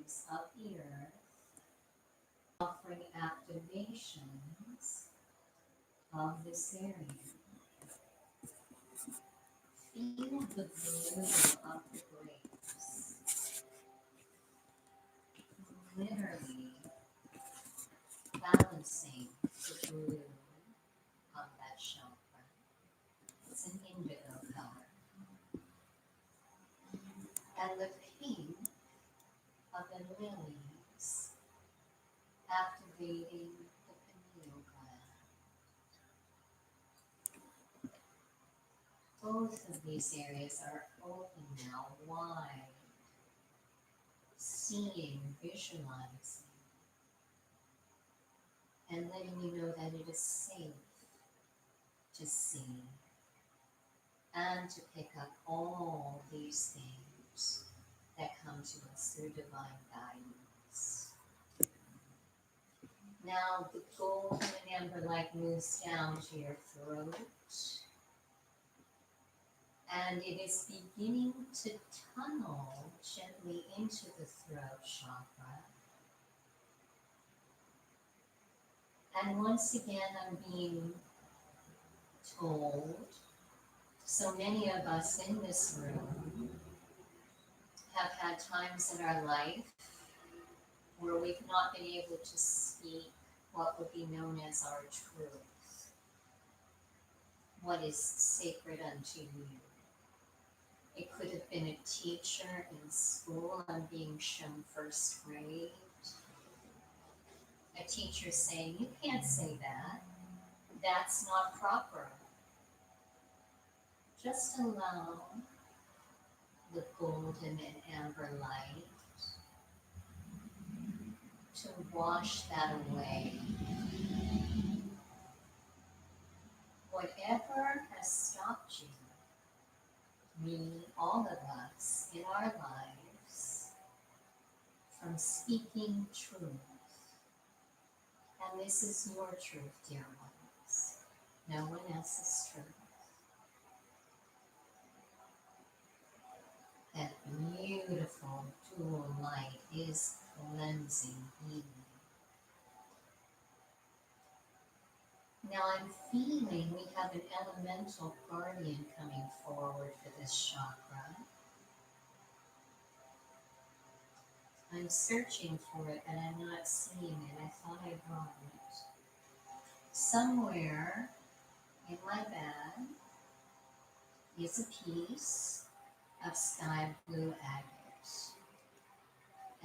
beings of the earth, offering activations of this area. Feel the bloom of the grapes, literally balancing the blue of that chakra. It's an indigo color. And the pink of the lilies activating the pineal gland. Both of these areas are open now, wide, seeing, visualizing, and letting you know that it is safe to see and to pick up all these things that come to us through divine guidance. Now the golden and amber light moves down to your throat, and it is beginning to tunnel gently into the throat chakra. And once again, I'm being told, so many of us in this room have had times in our life where we've not been able to speak what would be known as our truth, what is sacred unto you. It could have been a teacher in school. I'm being shown first grade. A teacher saying, you can't say that. That's not proper. Just allow the golden and amber light to wash that away. Whatever has stopped you, me, all of us in our lives, from speaking truth. And this is your truth, dear ones. No one else's truth. That beautiful dual light is cleansing, healing. Now I'm feeling we have an elemental guardian coming forward for this chakra. I'm searching for it and I'm not seeing it. I thought I brought it. Somewhere in my bag is a piece of sky blue agate.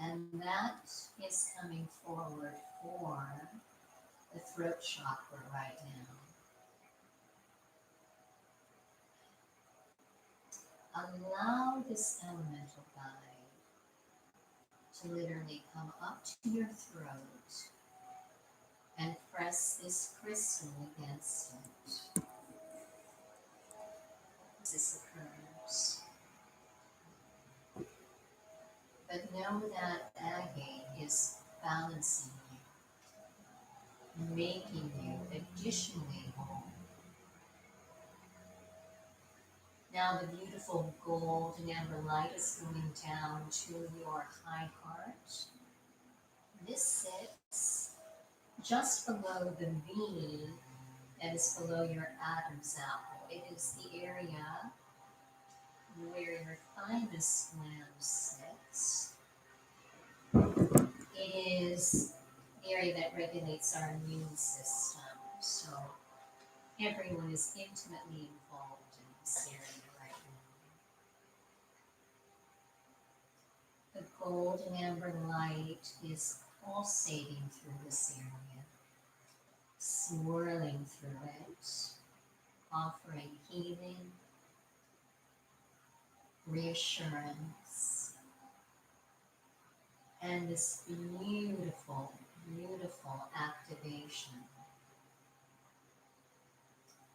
And that is coming forward for the throat chakra right now. Allow this elemental guide to literally come up to your throat and press this crystal against it. This occurs. But know that agate is balancing you, making you additionally whole. Now the beautiful gold and amber light is going down to your high heart. This sits just below the V that is below your Adam's apple. It is the area where your thymus gland sits. It is the area that regulates our immune system. So everyone is intimately involved in this area right now. The gold and amber light is pulsating through this area, swirling through it, offering healing, reassurance, and this beautiful, beautiful activation.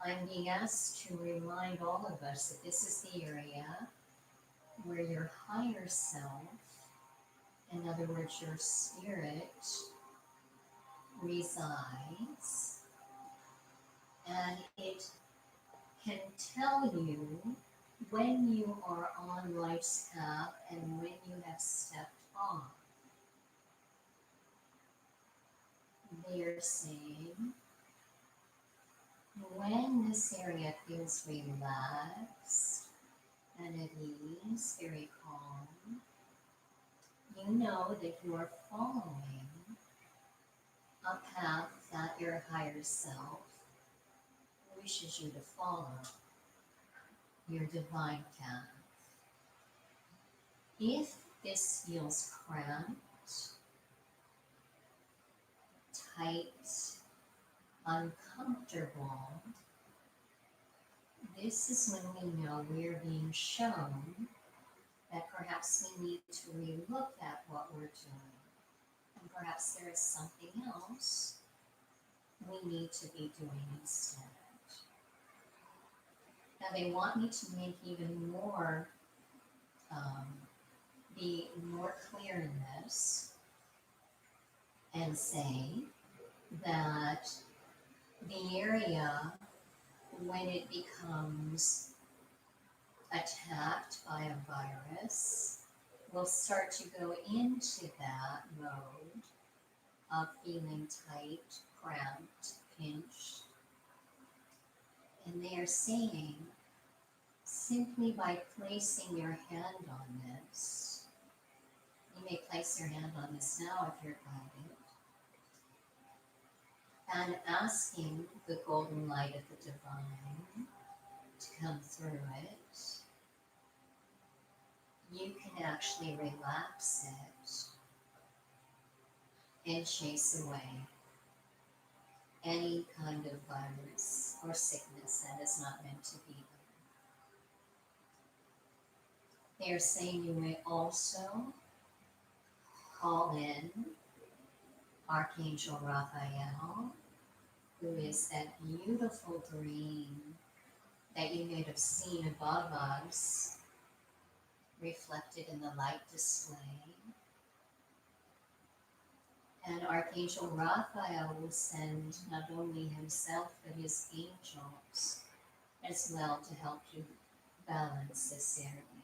I'm being asked to remind all of us that this is the area where your higher self, in other words, your spirit, resides, and it can tell you when you are on life's path and when you have stepped off. we are saying, when this area feels relaxed and at ease, very calm, you know that you are following a path that your higher self wishes you to follow, your divine path. If this feels cramped, tight, uncomfortable, this is when we know we're being shown that perhaps we need to relook at what we're doing. And perhaps there is something else we need to be doing instead. Now they want me to make even more, be more clear in this and say that the area, when it becomes attacked by a virus, will start to go into that mode of feeling tight, cramped, pinched. And they are saying, simply by placing your hand on this, you may place your hand on this now if you're guided, and asking the golden light of the divine to come through it, you can actually relax it and chase away any kind of virus or sickness that is not meant to be there. They are saying you may also call in Archangel Raphael, who is that beautiful green that you may have seen above us, reflected in the light display. And Archangel Raphael will send not only himself but his angels as well to help you balance this area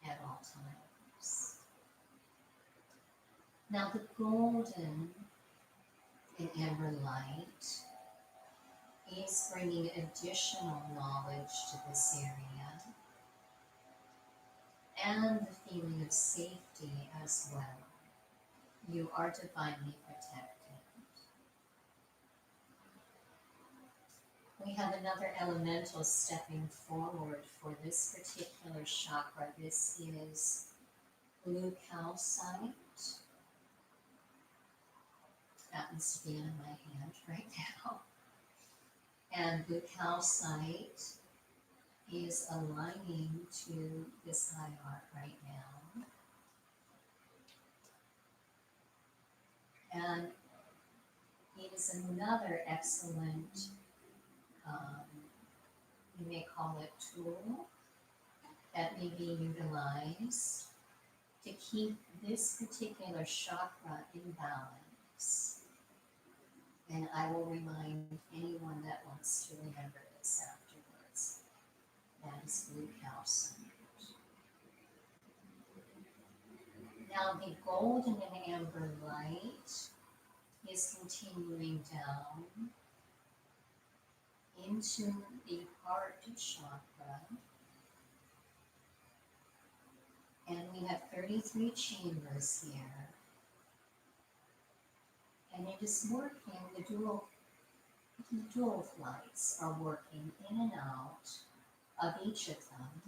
at all times. Now the golden and amber light is bringing additional knowledge to this area and the feeling of safety as well. You are divinely protected. We have another elemental stepping forward for this particular chakra. This is blue calcite. Happens to be in my hand right now. And blue calcite is aligning to this high art right now. And it is another excellent, you may call it tool, that may be utilized to keep this particular chakra in balance. And I will remind anyone that wants to remember this afterwards. That is blue calcite. Now the golden and amber light is continuing down into the heart chakra. And we have 33 chambers here. And it is working, the dual flights are working in and out of each of them.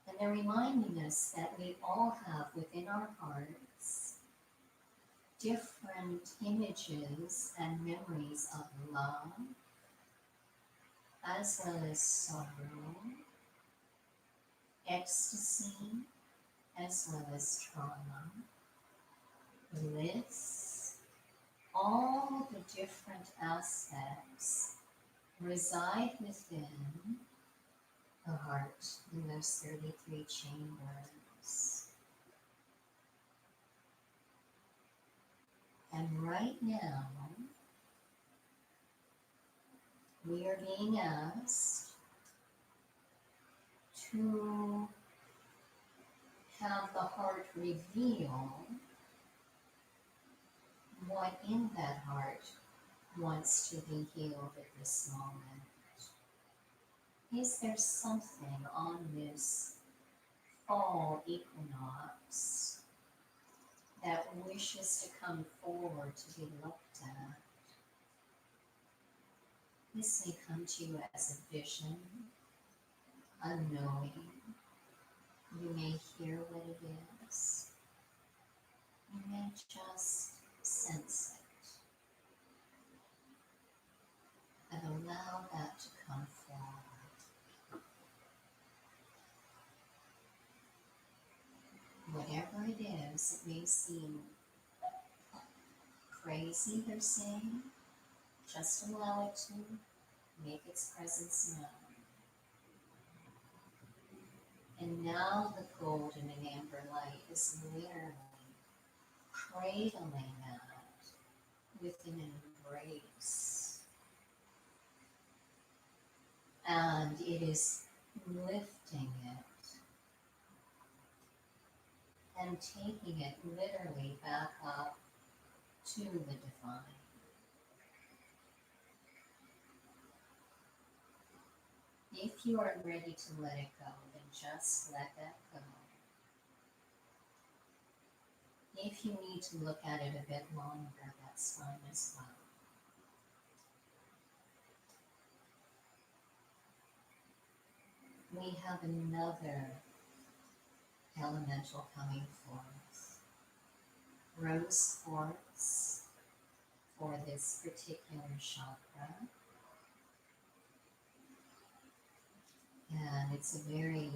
And they're reminding us that we all have within our hearts different images and memories of love, as well as sorrow, ecstasy, as well as trauma, bliss. All the different aspects reside within the heart in those 33 chambers. And right now, we are being asked to have the heart reveal what in that heart wants to be healed at this moment? Is there something on this fall equinox that wishes to come forward to be looked at? This may come to you as a vision, a knowing. You may hear what it is. You may just sense it and allow that to come forward. Whatever it is, it may seem crazy, they're saying. Just allow it to make its presence known. And now the golden and amber light is literally cradling that with an embrace. And it is lifting it and taking it literally back up to the divine. If you are ready to let it go, then just let that go. If you need to look at it a bit longer, that's fine as well. We have another elemental coming forth. Rose Quartz for this particular chakra. And it's a very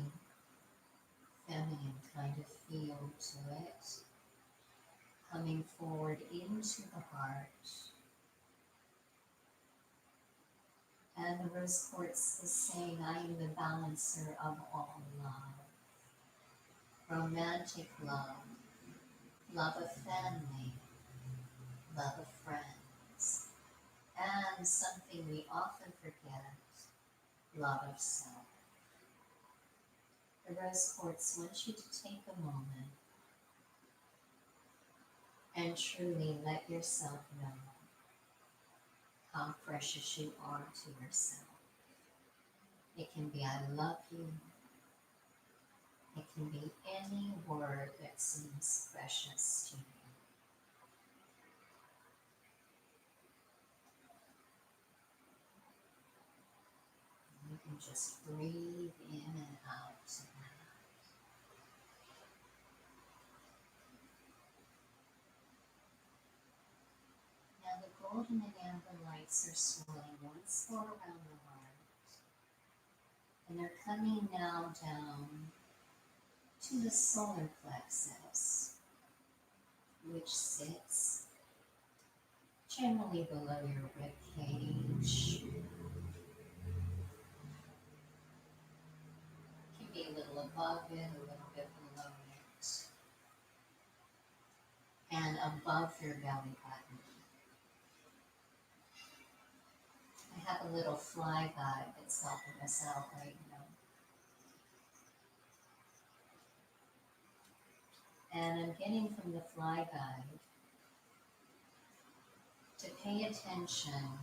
feminine kind of feel to it, coming forward into the heart. And the Rose Quartz is saying, I am the balancer of all love. Romantic love, love of family, love of friends, and something we often forget, love of self. The Rose Quartz wants you to take a moment and truly let yourself know how precious you are to yourself. It can be I love you. It can be any word that seems precious to you. You can just breathe in and out to that. Now the golden and amber lights are swirling once more around the heart. And they're coming now down to the solar plexus, which sits generally below your rib cage. Can be a little above it, a little bit below it, and above your belly button. I have a little fly guide that's helping us out right now. And I'm getting from the fly guide to pay attention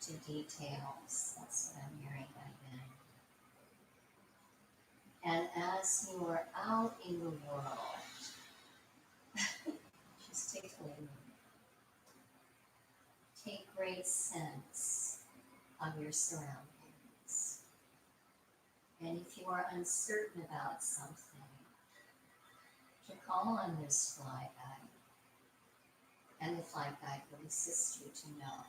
to details. That's what I'm hearing right now. And as you are out in the world, she's tickling me. Take great sense of your surroundings. And if you are uncertain about something, to call on this fly guide. And the fly guide will assist you to know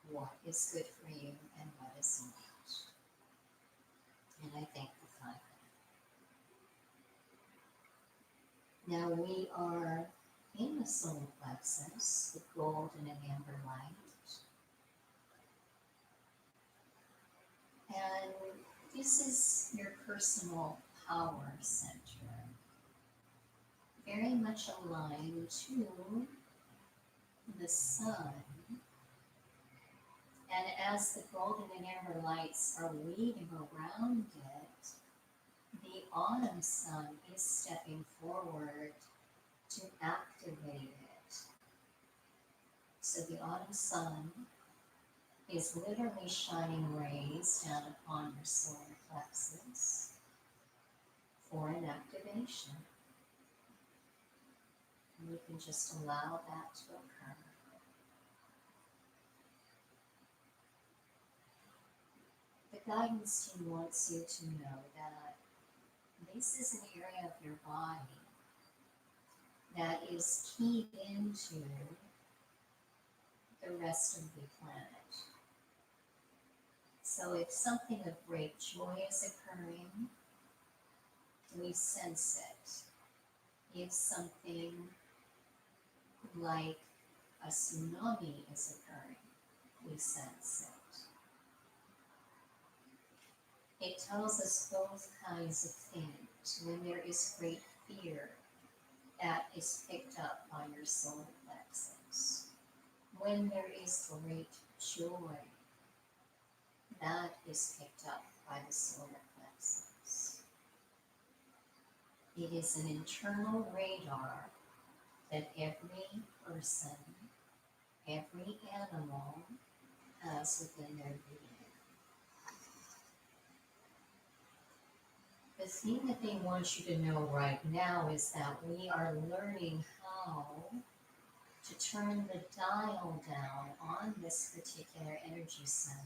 what is good for you and what is not. And I thank the fly guide. Now we are in the solar plexus, the golden and amber light. And this is your personal power center, very much aligned to the sun. And as the golden and amber lights are weaving around it, the autumn sun is stepping forward to activate it. So the autumn sun is literally shining rays down upon your solar plexus for an activation. And you can just allow that to occur. The guidance team wants you to know that this is an area of your body that is keyed into the rest of the planet. So if something of great joy is occurring, we sense it. If something like a tsunami is occurring, we sense it. It tells us both kinds of things. When there is great fear, that is picked up by your solar plexus. When there is great joy, that is picked up by the solar plexus. It is an internal radar that every person, every animal has within their being. The thing that they want you to know right now is that we are learning how to turn the dial down on this particular energy center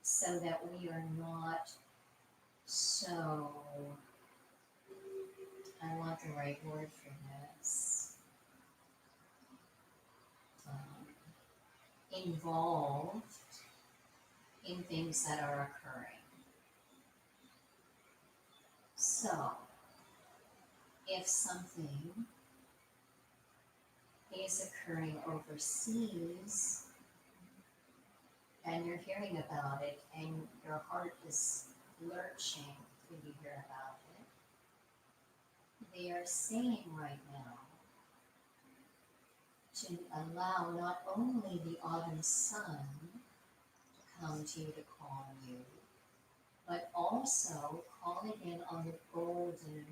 so that we are not so, I want the right word for this, involved in things that are occurring. So, if something is occurring overseas and you're hearing about it and your heart is lurching when you hear about it, they are saying right now to allow not only the autumn sun to come to you to calm you, but also calling in on the golden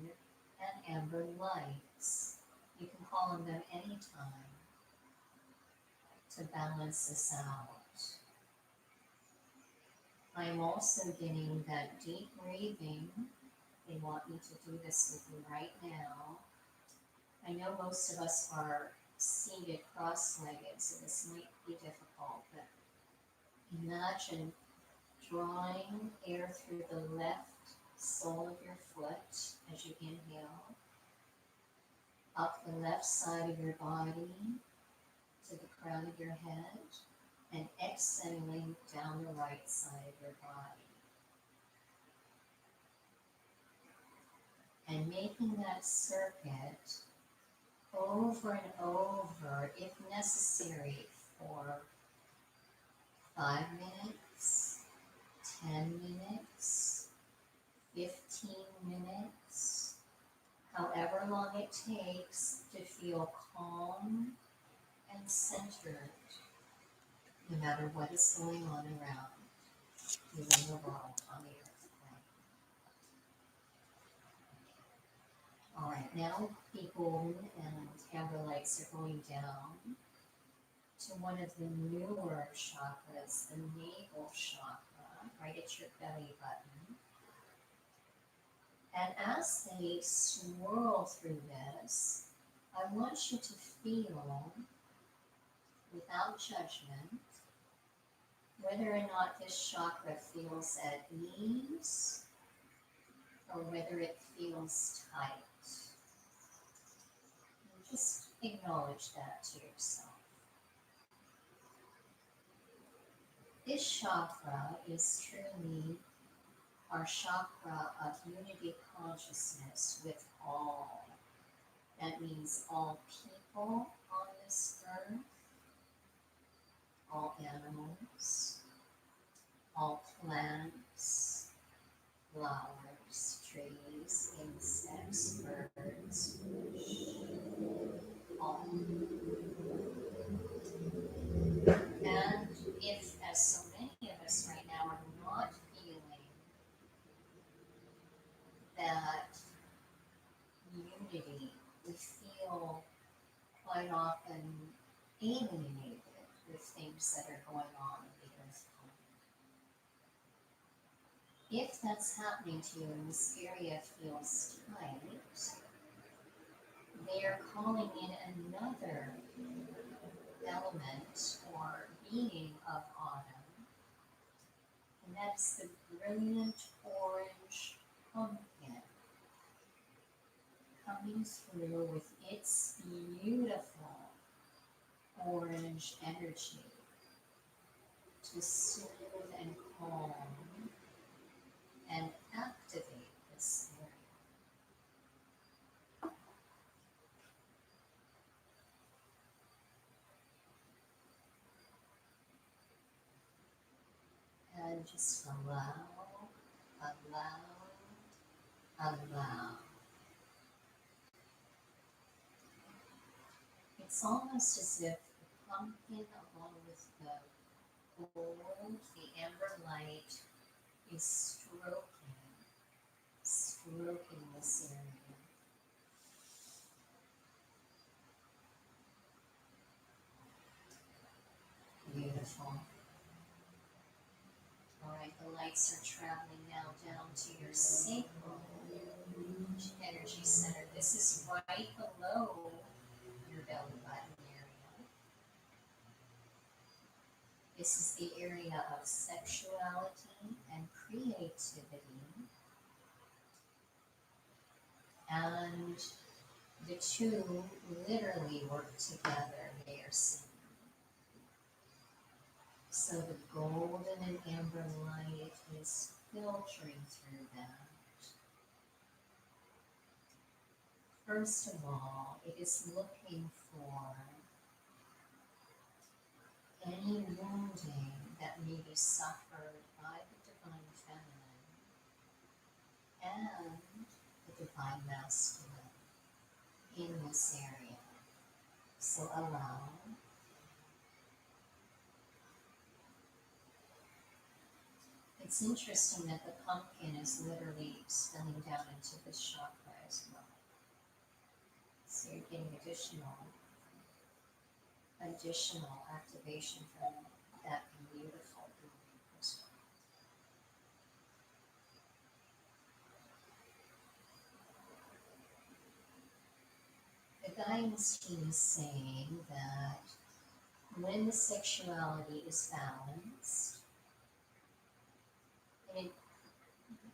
and amber lights. You can call on them anytime to balance this out. I am also getting that deep breathing. They want me to do this with you right now. I know most of us are seated cross-legged, so this might be difficult, but imagine drawing air through the left sole of your foot as you inhale, up the left side of your body to the crown of your head, and exhaling down the right side of your body. And making that circuit over and over, if necessary, for 5 minutes, 10 minutes, 15 minutes, however long it takes to feel calm and centered, no matter what is going on around you in the world on the earth plane. All right, now the golden and amber lights are going down to one of the newer chakras, the navel chakra, right at your belly button. And as they swirl through this, I want you to feel, without judgment, whether or not this chakra feels at ease or whether it feels tight. And just acknowledge that to yourself. This chakra is truly our chakra of unity consciousness with all. That means all people on this earth, all animals, all plants, flowers, trees, insects, birds, fish, all. And if, as so many of us right now are not feeling that unity, we feel quite often alienated with things that are going on in the earth plane. If that's happening to you and this area feels tight, they are calling in another element or being of autumn, and that's the brilliant orange pumpkin coming through with its beautiful orange energy to soothe and calm and activate this area. And just allow, allow. It's almost as if the pumpkin, along with the gold, the amber light, is stroking this area. Beautiful. All right, the lights are traveling now down to your sacral energy center. This is right below your belly button area. This is the area of sexuality and creativity. And the two literally work together, they are saying. So the golden and amber light is filtering through that. First of all, it is looking for any wounding that may be suffered by the divine feminine and the divine masculine in this area. So allow. It's interesting that the pumpkin is literally spilling down into this chakra as well. So you're getting additional activation from that beautiful being as well. The guidance team is saying that when the sexuality is balanced, and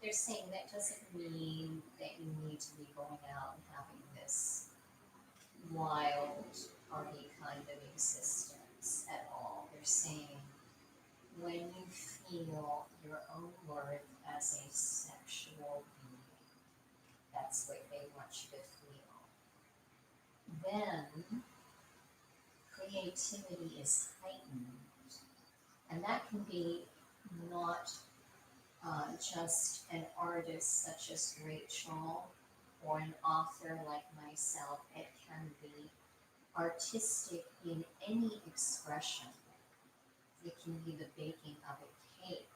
they're saying that doesn't mean that you need to be going out and having this wild party kind of existence at all. They're saying when you feel your own worth as a sexual being, that's what they want you to feel. Then creativity is heightened, and that can be not just an artist such as Rachel or an author like myself. It can be artistic in any expression. It can be the baking of a cake.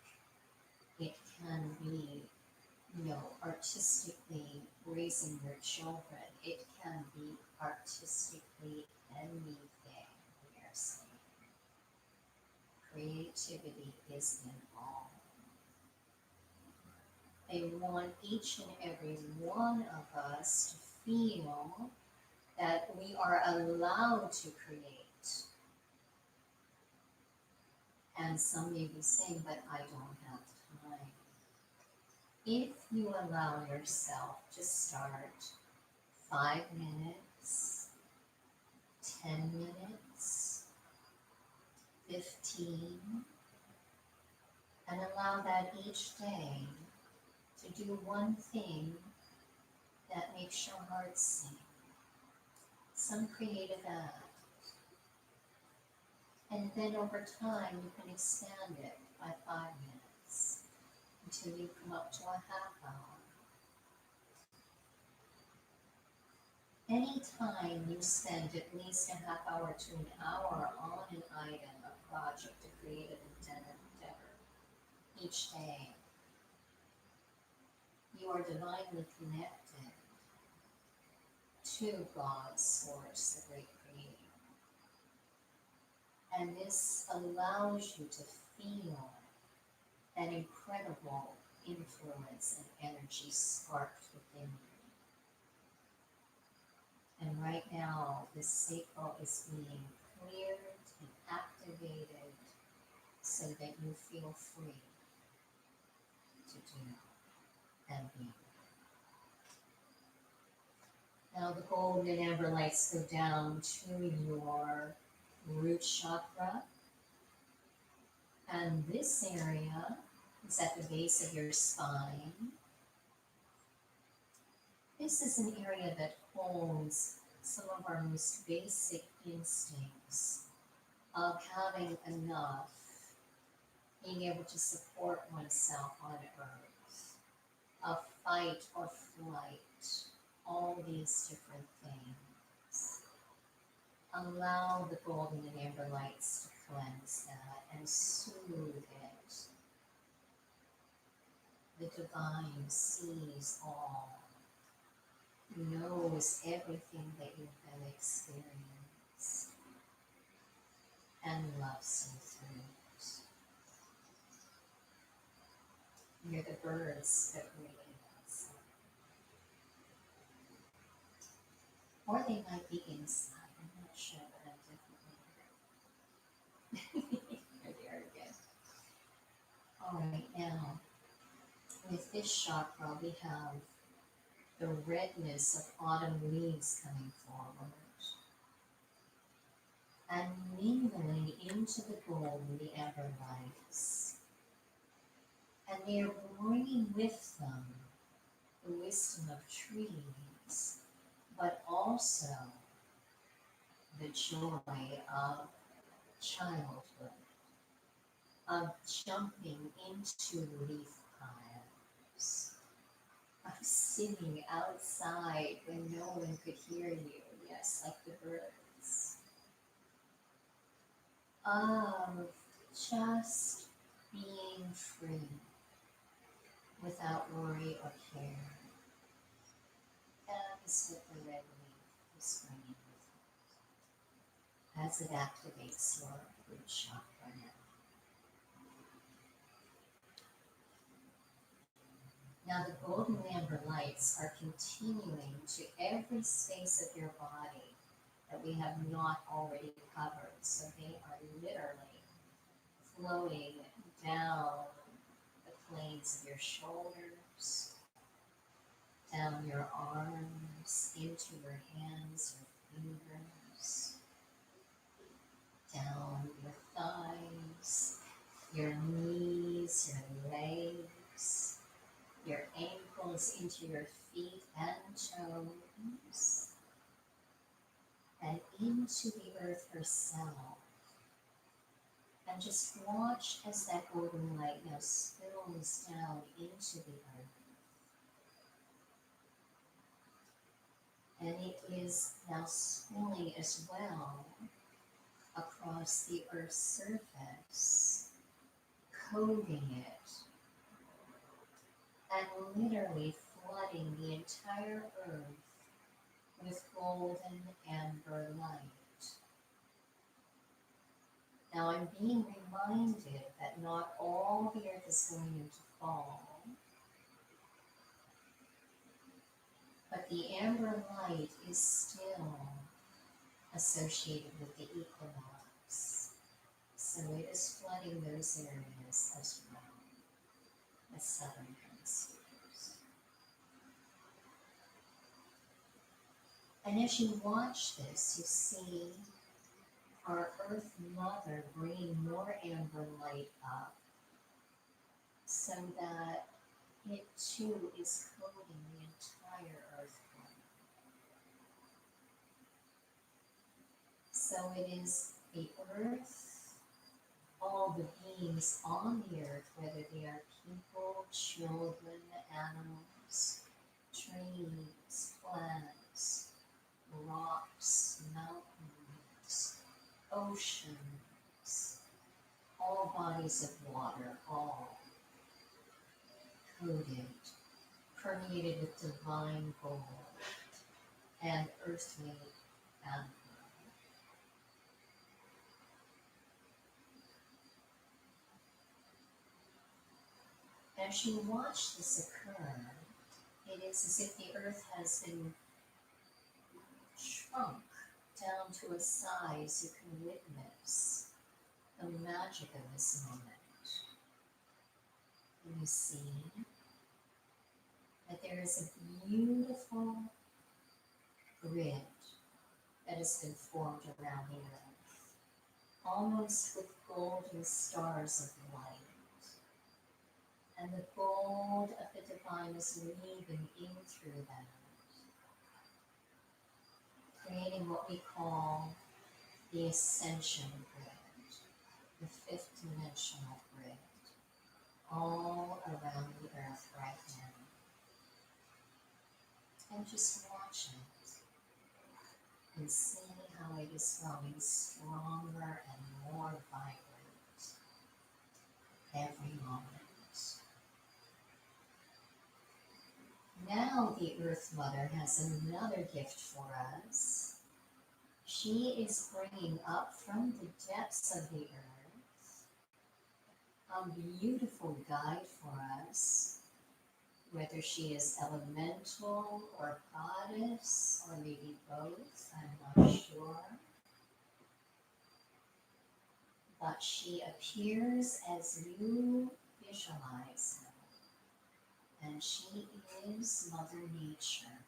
It can be, artistically raising your children. It can be artistically anything, we are saying. Creativity is in all. They want each and every one of us to feel that we are allowed to create. And some may be saying, but I don't have time. If you allow yourself to start 5 minutes, 10 minutes, 15, and allow that each day to do one thing that makes your heart sing, some creative act. And then over time you can expand it by 5 minutes until you come up to a half hour. Any time you spend at least a half hour to an hour on an item, a project, a creative endeavor, each day, you are divinely connected to God's source, the great creator. And this allows you to feel an incredible influence and energy sparked within you. And right now, the sacral is being cleared and activated so that you feel free to do and be. Now the golden and amber lights go down to your root chakra. And this area is at the base of your spine. This is an area that holds some of our most basic instincts of having enough, being able to support oneself on earth, of fight or flight, all these different things. Allow the golden and amber lights to cleanse that and soothe it. The divine sees all, knows everything that you have experienced, and loves you through it. You're the birds that breathe outside. Or they might be inside, I'm not sure, but I'm definitely here. You're there again. Alright, now, with this chakra, we have the redness of autumn leaves coming forward and mingling into the gold and the amber lights. And they are bringing with them the wisdom of trees, but also the joy of childhood, of jumping into leaf piles, of sitting outside when no one could hear you, yes, like the birds, of just being free without worry or care. That is what the red leaf is bringing with it, as it activates your root chakra now. Now the golden amber lights are continuing to every space of your body that we have not already covered. So they are literally flowing down the planes of your shoulders, down your arms, into your hands, your fingers, down your thighs, your knees, your legs, your ankles, into your feet and toes, and into the earth herself. And just watch as that golden light now spills down into the earth. And it is now spilling as well across the earth's surface, coating it, and literally flooding the entire earth with golden amber light. Now I'm being reminded that not all the earth is going to fall, but the amber light is still associated with the equinox. So it is flooding those areas as well, the southern hemispheres. And as you watch this, you see our Earth Mother bringing more amber light up so that it too is coating the entire Earth plane. So it is the Earth, all the beings on the Earth, whether they are people, children, animals, trees, plants, rocks, mountains, oceans, all bodies of water, all coated, permeated with divine gold and earthly amber. As you watch this occur, it is as if the earth has been shrunk down to a size you can witness the magic of this moment. And you see that there is a beautiful grid that has been formed around the earth, almost with golden stars of light. And the gold of the divine is weaving in through that, creating what we call the ascension grid, the fifth dimensional grid, all around the earth right now. And just watch it and see how it is growing stronger and more vibrant every moment. Now the Earth Mother has another gift for us. She is bringing up from the depths of the earth a beautiful guide for us, whether she is elemental or goddess or maybe both, I'm not sure. But she appears as you visualize her, and she is Mother Nature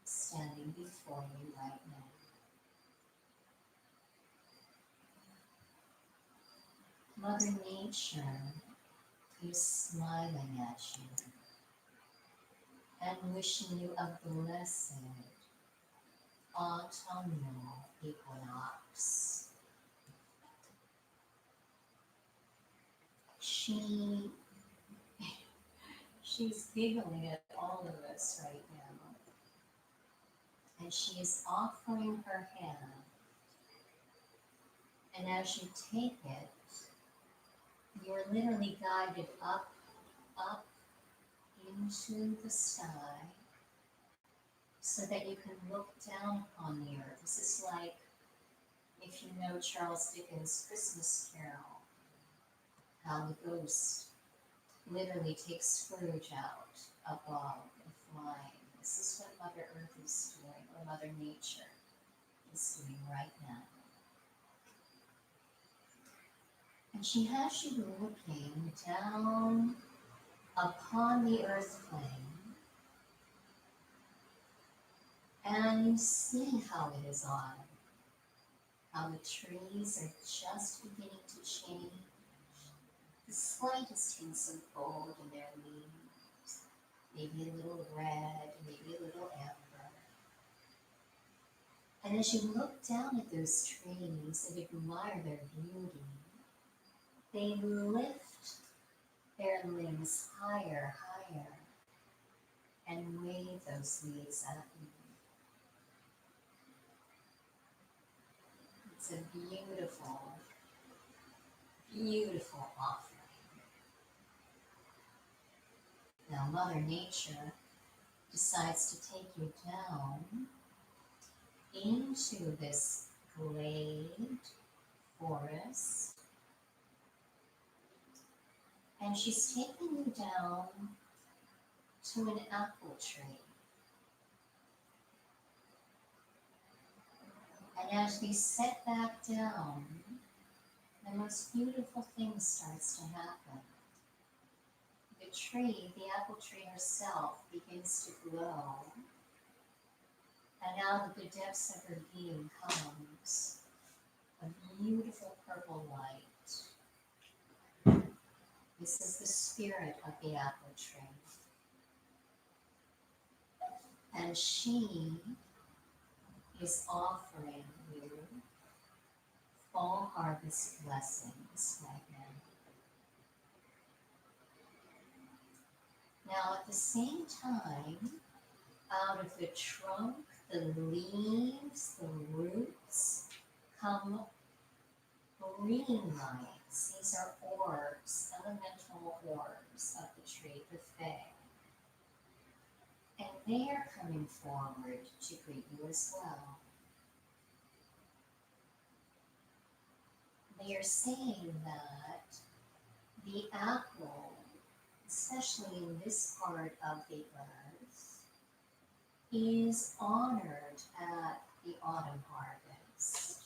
standing before you right now. Mother Nature is smiling at you and wishing you a blessed autumnal equinox. She's giggling at all of us right now, and she is offering her hand. And as you take it, you're literally guided up into the sky so that you can look down upon the earth. This is like, if you know Charles Dickens' Christmas Carol, how the ghost literally takes Scrooge out above and flying. This is what Mother Earth is doing, or Mother Nature is doing right now. And she has you looking down upon the earth plane, and you see how it is on, how the trees are just beginning to change, the slightest hints of gold in their leaves, maybe a little red, maybe a little amber. And as you look down at those trees and admire their beauty, they lift their limbs higher, and wave those leaves at you. It's a beautiful, beautiful offering. Now Mother Nature decides to take you down into this glade forest, and she's taking you down to an apple tree. And as we set back down, the most beautiful thing starts to happen. The tree, the apple tree herself, begins to glow. And out of the depths of her being comes a beautiful purple light. This is the spirit of the apple tree. And she is offering you fall harvest blessings right now. Now at the same time, out of the trunk, the leaves, the roots, come green lights. These are orbs, elemental orbs of the tree, the Fairie. And they are coming forward to greet you as well. They are saying that the apple especially in this part of the earth, is honored at the autumn harvest.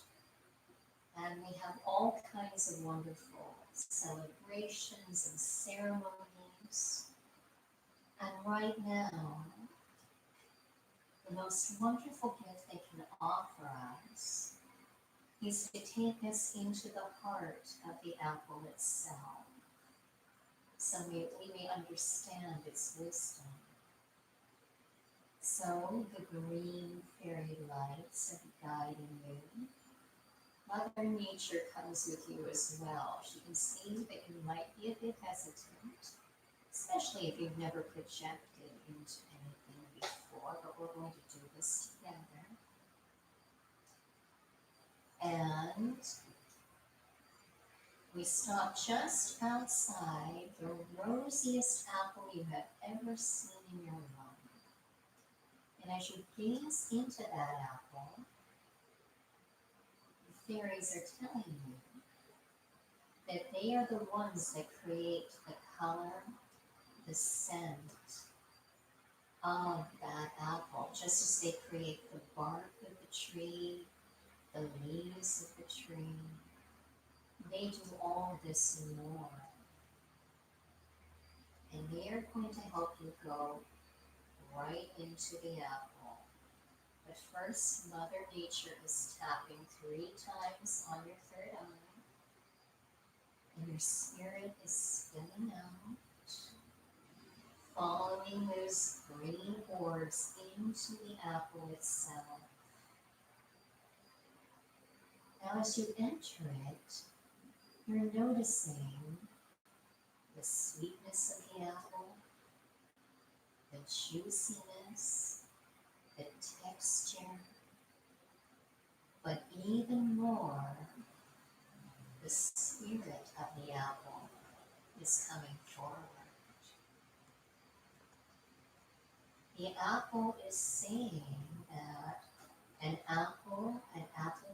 And we have all kinds of wonderful celebrations and ceremonies. And right now, the most wonderful gift they can offer us is to take us into the heart of the apple itself, so we may understand its wisdom. So the green fairy lights are guiding you. Mother Nature comes with you as well. She can see that you might be a bit hesitant, especially if you've never projected into anything before, but we're going to do this together. And we stop just outside the rosiest apple you have ever seen in your life. And as you gaze into that apple, the fairies are telling you that they are the ones that create the color, the scent of that apple, just as they create the bark of the tree, the leaves of the tree. They do all this and more. And they are going to help you go right into the apple. But first, Mother Nature is tapping 3 times on your third eye. And your spirit is spinning out, following those green orbs into the apple itself. Now as you enter it, you're noticing the sweetness of the apple, the juiciness, the texture, but even more, the spirit of the apple is coming forward. The apple is saying that an apple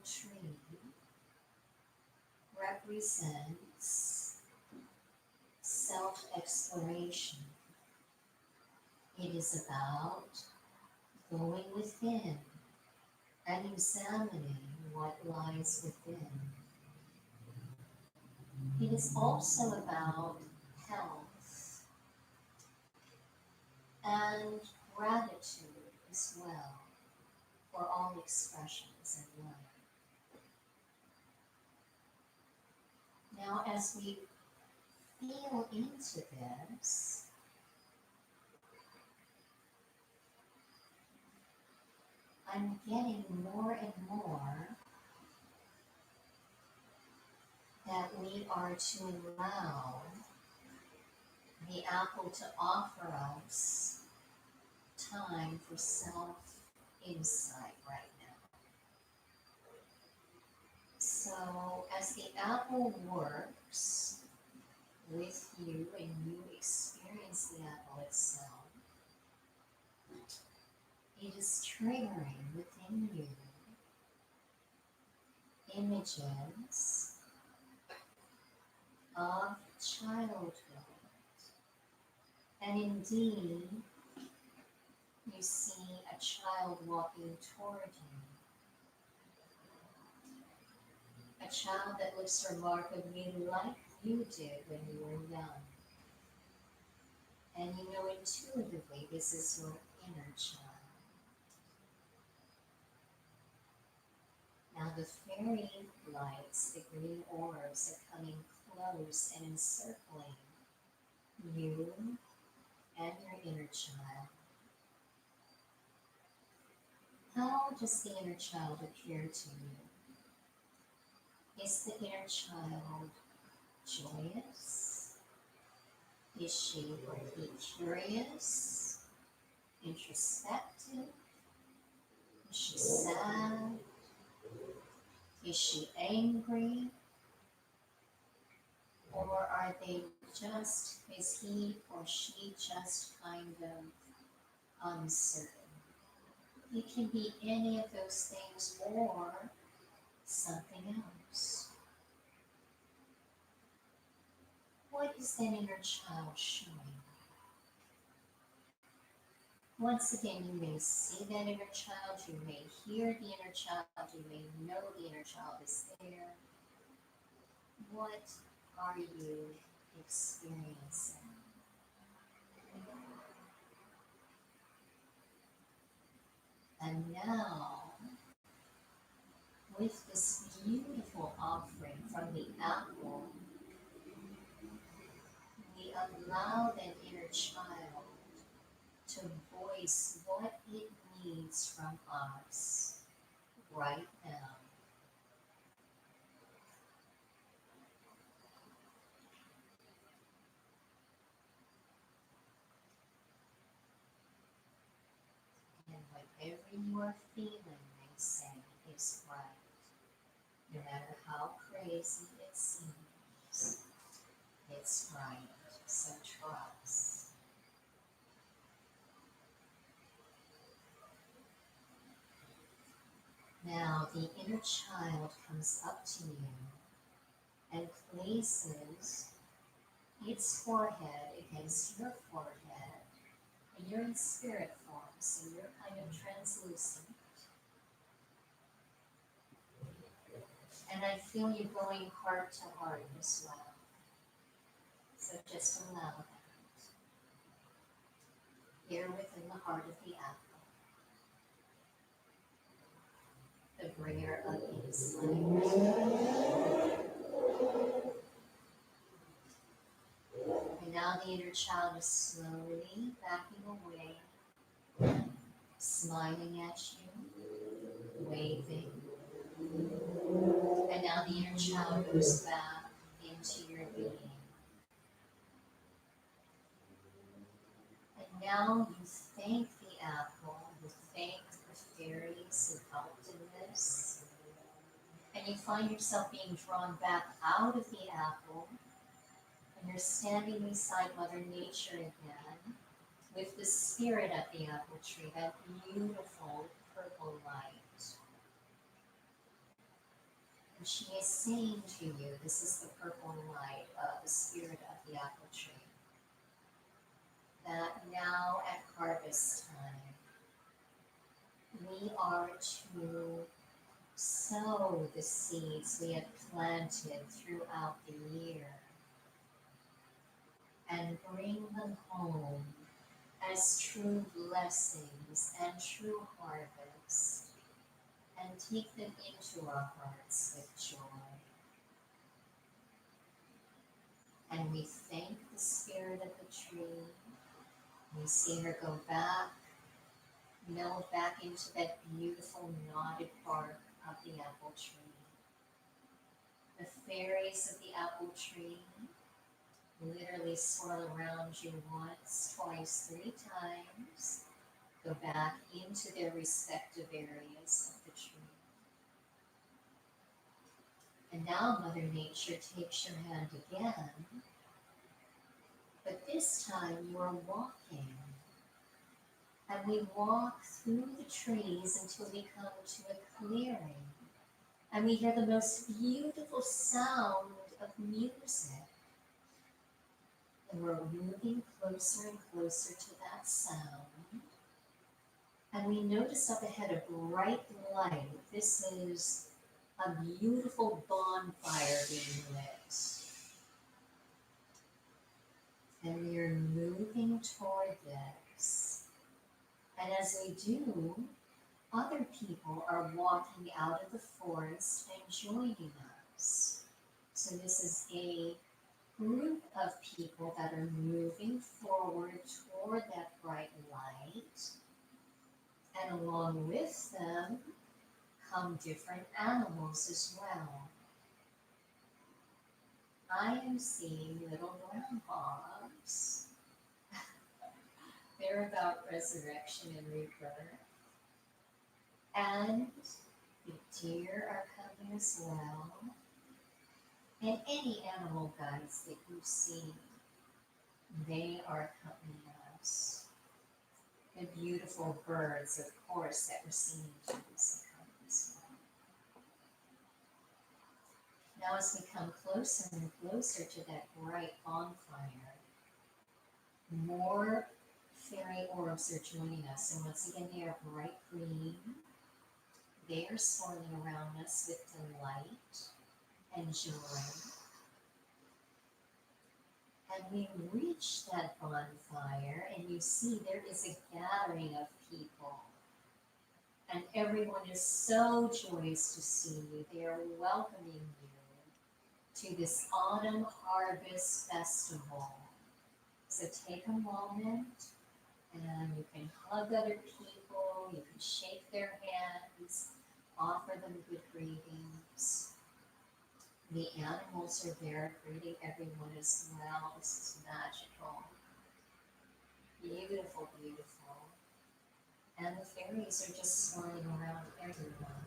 tree, represents self-exploration. It is about going within and examining what lies within. It is also about health and gratitude as well for all expressions in life. Now, as we feel into this, I'm getting more and more that we are to allow the apple to offer us time for self-insight right now. So as the apple works with you and you experience the apple itself, it is triggering within you images of childhood. And indeed, you see a child walking toward you. A child that looks remarkably like you did when you were young. And you know intuitively this is your inner child. Now the fairy lights, the green orbs, are coming close and encircling you and your inner child. How does the inner child appear to you? Is the inner child joyous? Is she or he curious? Introspective? Is she sad? Is she angry? Or are they just, is he or she just kind of uncertain? It can be any of those things or something else. What is that inner child showing? Once again, you may see that inner child, you may hear the inner child, you may know the inner child is there. What are you experiencing? And now, with this beautiful offering from the apple, we allow that inner child to voice what it needs from us right now. And whatever you are feeling, they say, is right. No matter how crazy it seems, it's right. So trust. Now the inner child comes up to you and places its forehead against your forehead. And you're in spirit form, so you're kind of translucent. And I feel you going heart to heart as well. So just allow that. Here within the heart of the apple, the bringer of insight. And now the inner child is slowly backing away, smiling at you, waving. And now the inner child goes back into your being. And now you thank the apple, you thank the fairies who helped in this, and you find yourself being drawn back out of the apple, and you're standing beside Mother Nature again, with the spirit at the apple tree, that beautiful purple light. And she is saying to you, this is the purple light of the spirit of the apple tree, that now at harvest time, we are to sow the seeds we have planted throughout the year and bring them home as true blessings and true harvest, and take them into our hearts with joy. And we thank the spirit of the tree. We see her go back, meld back into that beautiful knotted bark of the apple tree. The fairies of the apple tree literally swirl around you once, twice, 3 times, go back into their respective areas of the tree. And now Mother Nature takes your hand again, but this time you are walking. And we walk through the trees until we come to a clearing. And we hear the most beautiful sound of music. And we're moving closer and closer to that sound. And we notice up ahead a bright light. This is a beautiful bonfire being lit. And we are moving toward this. And as we do, other people are walking out of the forest and joining us. So this is a group of people that are moving forward toward that bright light. And along with them come different animals as well. I am seeing little groundhogs. They're about resurrection and rebirth. And the deer are coming as well. And any animal guides that you see, they are accompanying us. The beautiful birds, of course, that we're seeing to this account as well. Now as we come closer and closer to that bright bonfire, more fairy orbs are joining us, and once again, they are bright green. They are swirling around us with delight and joy. And we reach that bonfire, and you see there is a gathering of people. And everyone is so joyous to see you. They are welcoming you to this autumn harvest festival. So take a moment and you can hug other people, you can shake their hands, offer them good greetings. The animals are there greeting everyone as well. This is magical. Beautiful, beautiful. And the fairies are just swirling around everyone.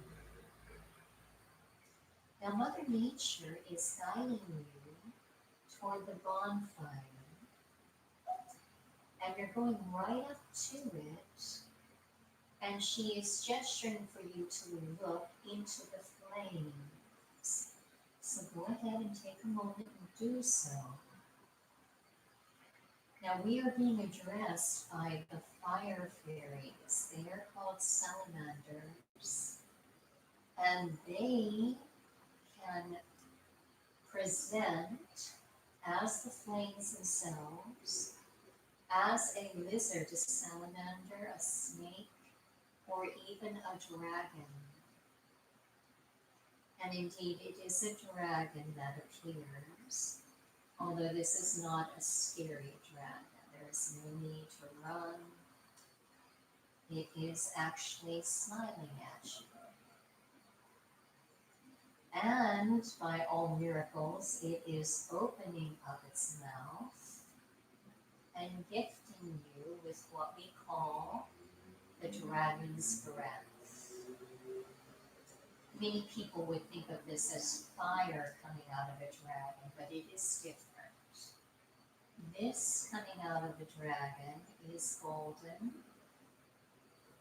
Now Mother Nature is guiding you toward the bonfire. And you're going right up to it. And she is gesturing for you to look into the flames. So go ahead and take a moment and do so. Now we are being addressed by the fire fairies. They are called salamanders. And they can present as the flames themselves, as a lizard, a salamander, a snake, or even a dragon. And indeed, it is a dragon that appears, although this is not a scary dragon. There is no need to run. It is actually smiling at you. And by all miracles, it is opening up its mouth and gifting you with what we call the dragon's breath. Many people would think of this as fire coming out of a dragon, but it is different. This coming out of the dragon is golden,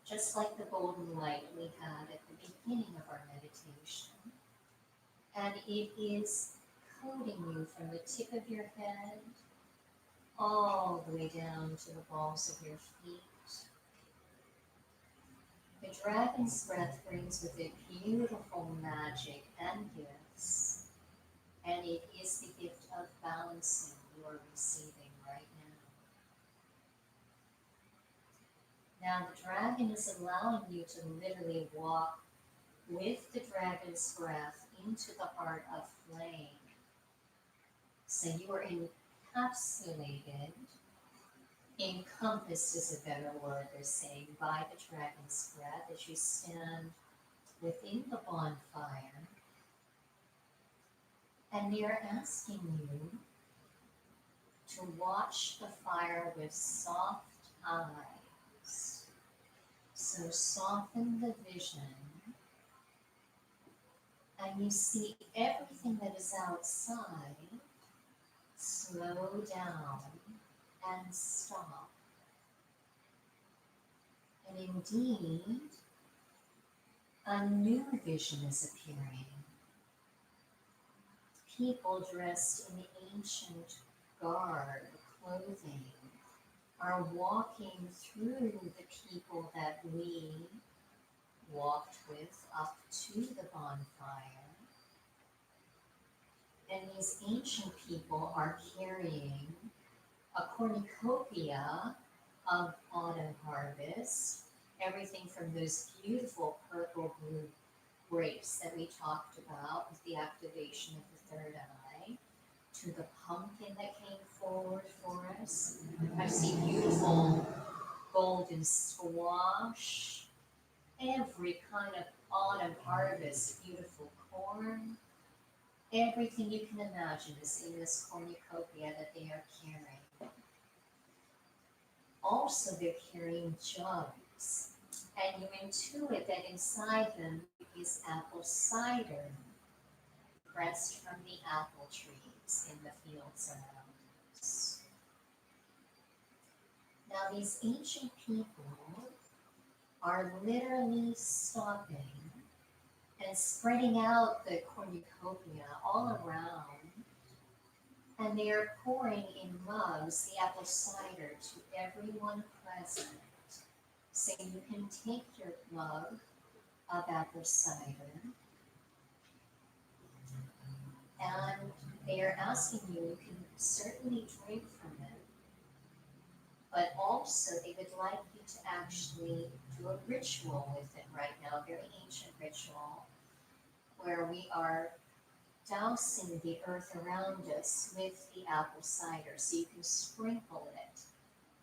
just like the golden light we had at the beginning of our meditation. And it is coating you from the tip of your head all the way down to the balls of your feet. The dragon's breath brings with it beautiful magic and gifts, and it is the gift of balancing you are receiving right now. Now the dragon is allowing you to literally walk with the dragon's breath into the heart of flame. So you are encapsulated, encompassed is a better word, they're saying, by the dragon's breath as you stand within the bonfire. And they are asking you to watch the fire with soft eyes. So soften the vision, and you see everything that is outside slow down and stop. And indeed, a new vision is appearing. People dressed in ancient garb, clothing, are walking through the people that we walked with up to the bonfire. And these ancient people are carrying a cornucopia of autumn harvest, everything from those beautiful purple blue grapes that we talked about with the activation of the third eye, to the pumpkin that came forward for us. I see beautiful golden squash, every kind of autumn harvest, beautiful corn. Everything you can imagine is in this cornucopia that they are carrying. Also, they're carrying jugs, and you intuit that inside them is apple cider, pressed from the apple trees in the fields around us. Now, these ancient people are literally stopping and spreading out the cornucopia all around And they are pouring in mugs the apple cider to everyone present. So you can take your mug of apple cider, and they are asking you, you can certainly drink from it, but also they would like you to actually do a ritual with it right now, a very ancient ritual, where we are dousing the earth around us with the apple cider. So you can sprinkle it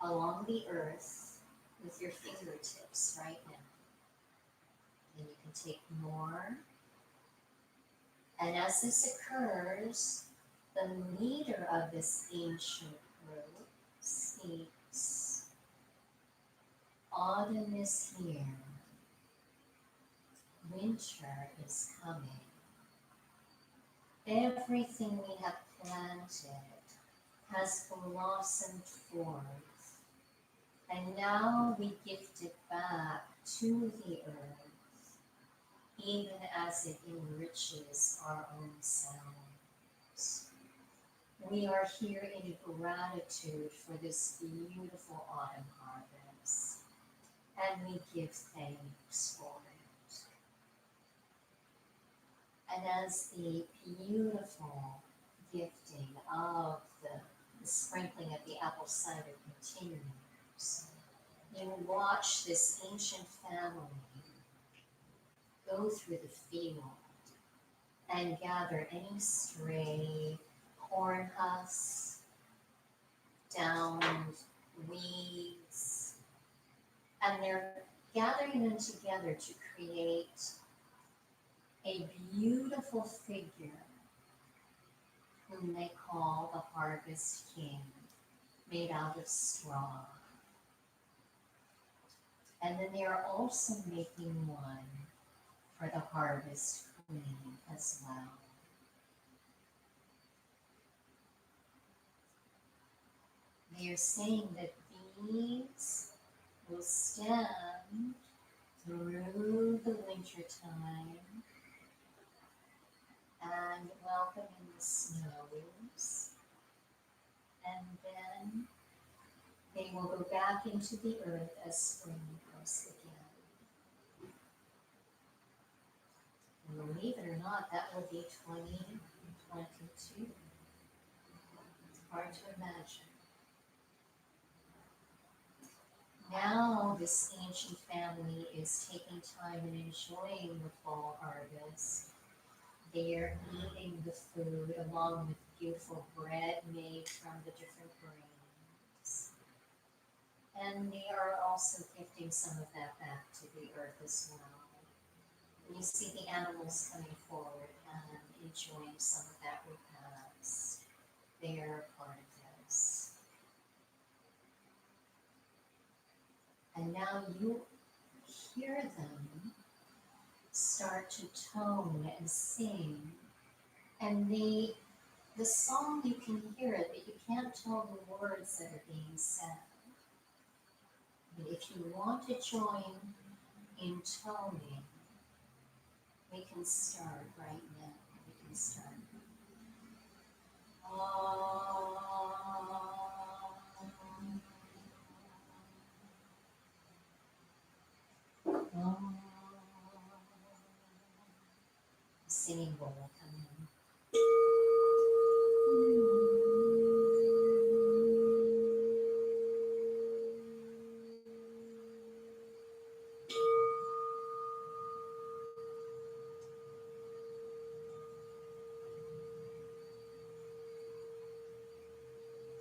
along the earth with your fingertips right now. And you can take more. And as this occurs, the leader of this ancient group speaks. Autumn is here. Winter is coming. Everything we have planted has blossomed forth, and now we gift it back to the earth, even as it enriches our own selves. We are here in gratitude for this beautiful autumn harvest, and we give thanks for it. And as the beautiful gifting of the sprinkling of the apple cider continues, you watch this ancient family go through the field and gather any stray corn husks, downed weeds, and they're gathering them together to create a beautiful figure whom they call the Harvest King, made out of straw. And then they are also making one for the Harvest Queen as well. They are saying that these will stand through the winter time and welcome in the snows, and then they will go back into the earth as spring comes again. And believe it or not, that will be 2022. It's hard to imagine. Now this ancient family is taking time and enjoying the fall harvest. They are eating the food along with beautiful bread made from the different grains. And they are also gifting some of that back to the earth as well. And you see the animals coming forward and enjoying some of that repast. They are a part of this. And now you hear them start to tone and sing. And the song, you can hear it, but you can't tell the words that are being said. But if you want to join in toning, we can start right now. We can start. Singing bowl will come in.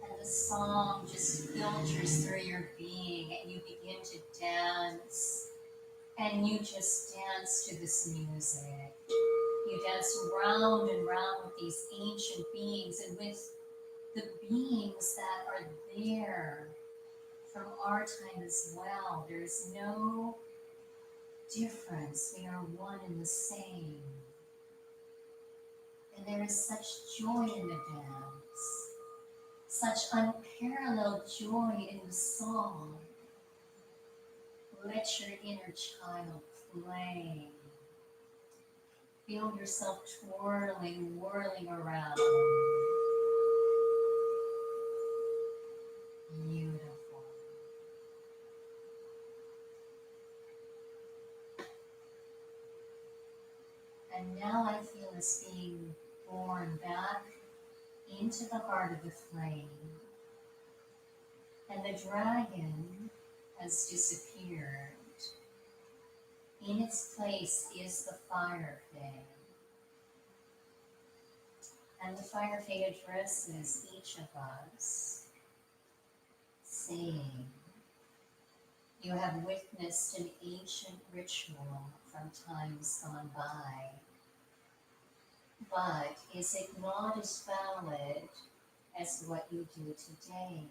And the song just filters through your being, and you begin to dance, and you just dance to this music. You dance round and round with these ancient beings and with the beings that are there from our time as well. There's no difference. We are one and the same. And there is such joy in the dance, such unparalleled joy in the song. Let your inner child play. Feel yourself twirling, whirling around. Beautiful. And now I feel us being born back into the heart of the flame. And the dragon has disappeared. In its place is the fire fae. And the fire fae addresses each of us, saying, you have witnessed an ancient ritual from times gone by, but is it not as valid as what you do today?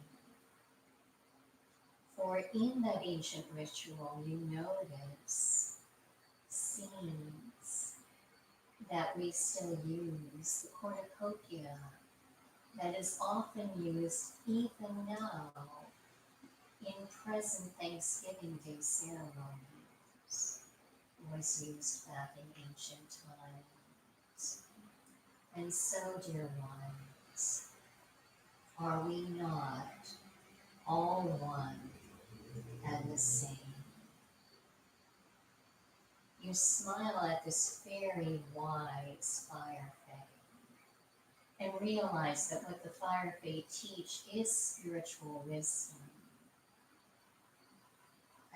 For in that ancient ritual you notice scenes that we still use, the cornucopia that is often used even now in present Thanksgiving Day ceremonies, was used back in ancient times. And so, dear ones, are we not all one and the same? You smile at this very wise fire fae and realize that what the fire fae teach is spiritual wisdom.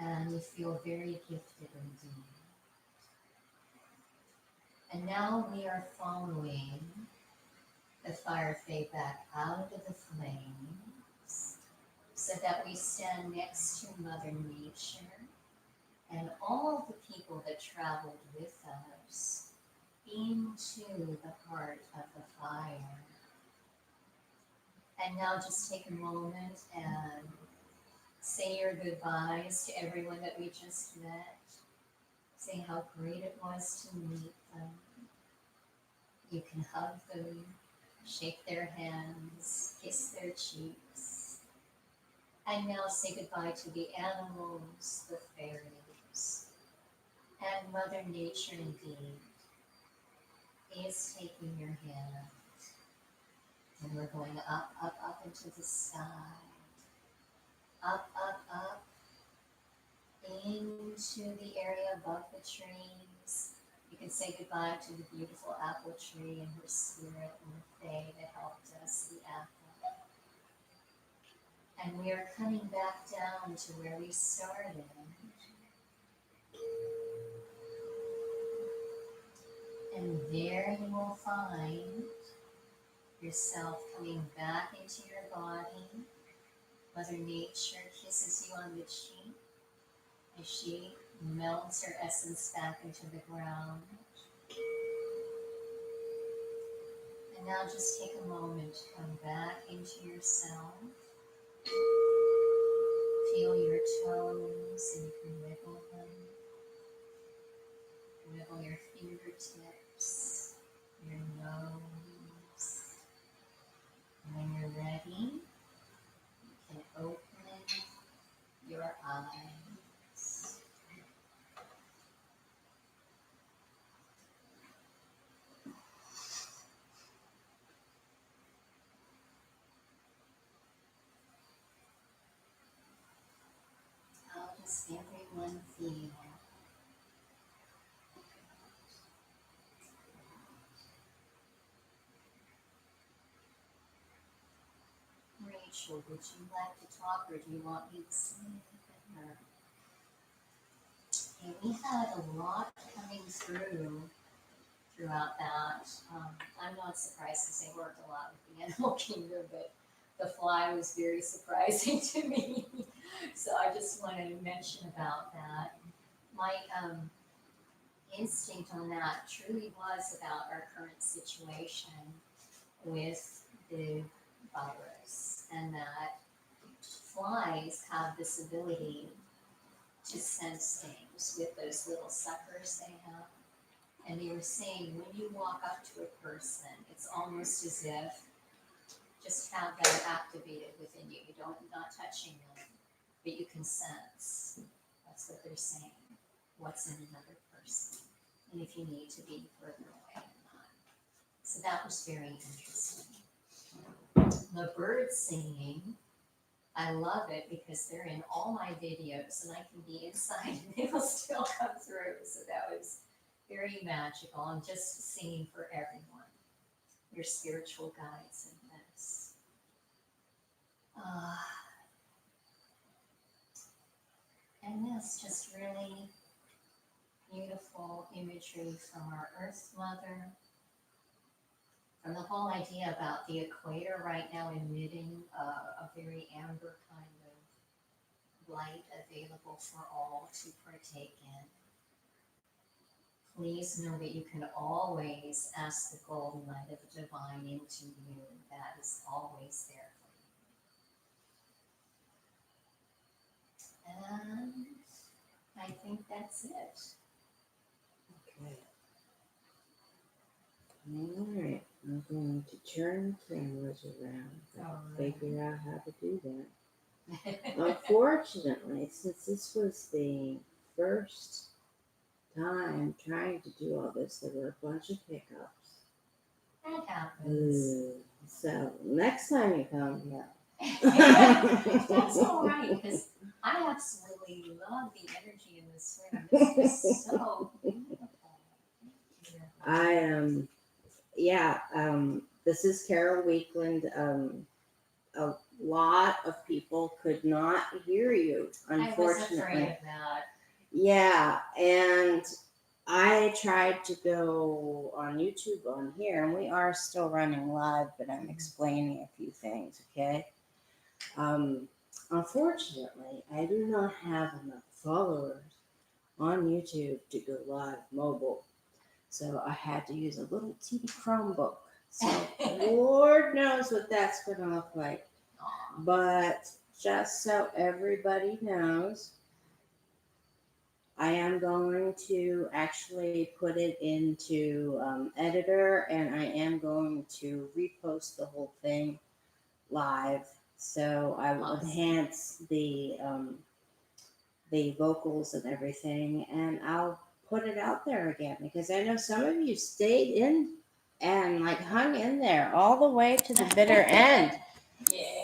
And you feel very gifted indeed. And now we are following the fire fae back out of the flames so that we stand next to Mother Nature and all the people that traveled with us into the heart of the fire. And now just take a moment and say your goodbyes to everyone that we just met. Say how great it was to meet them. You can hug them, shake their hands, kiss their cheeks. And now say goodbye to the animals, the fairies. And Mother Nature indeed is taking your hand. And we're going up, up, up into the sky. Up, up, up into the area above the trees. You can say goodbye to the beautiful apple tree and her spirit and the fae that helped us, the apple. And we are coming back down to where we started. And there you will find yourself coming back into your body. Mother Nature kisses you on the cheek as she melts her essence back into the ground. And now just take a moment to come back into yourself. Feel your toes and you can wiggle them. Wiggle your fingertips, your nose. And when you're ready, you can open your eyes. How does everyone feel? Rachel, would you like to talk or do you want me to say anything? Okay, we had a lot coming throughout that. I'm not surprised because I worked a lot with the animal kingdom, but the fly was very surprising to me. So I just wanted to mention about that. My instinct on that truly was about our current situation with the virus, and that flies have this ability to sense things with those little suckers they have. And they were saying when you walk up to a person, it's almost as if just have that activated within you. You're not touching them, but you can sense. That's what they're saying. What's in another person, and if you need to be further away or not. So that was very interesting. The bird singing I love it because they're in all my videos and I can be inside and they will still come through. So that was very magical. I'm just singing for everyone, your spiritual guides in this. Uh, and this just really beautiful imagery from our Earth Mother, from the whole idea about the equator right now emitting a very amber kind of light available for all to partake in. Please know that you can always ask the golden light of the divine into you. That is always there for you. And I think that's it. Okay. All right. I'm going to turn cameras around. Figure out how to do that. Unfortunately, since this was the first time trying to do all this, there were a bunch of hiccups. That happens. So next time you come, That's all right, because I absolutely love the energy in this room. This was so beautiful. This is Carol Weakland. A lot of people could not hear you, unfortunately. I was afraid of that. Yeah, and I tried to go on YouTube on here, and we are still running live, but I'm explaining a few things, okay? Unfortunately, I do not have enough followers on YouTube to go live mobile. So I had to use a little teeny Chromebook. So Lord knows what that's going to look like. But just so everybody knows, I am going to actually put it into editor, and I am going to repost the whole thing live. So I will enhance the vocals and everything, and I'll put it out there again, because I know some of you stayed in and like hung in there all the way to the bitter end. Yeah.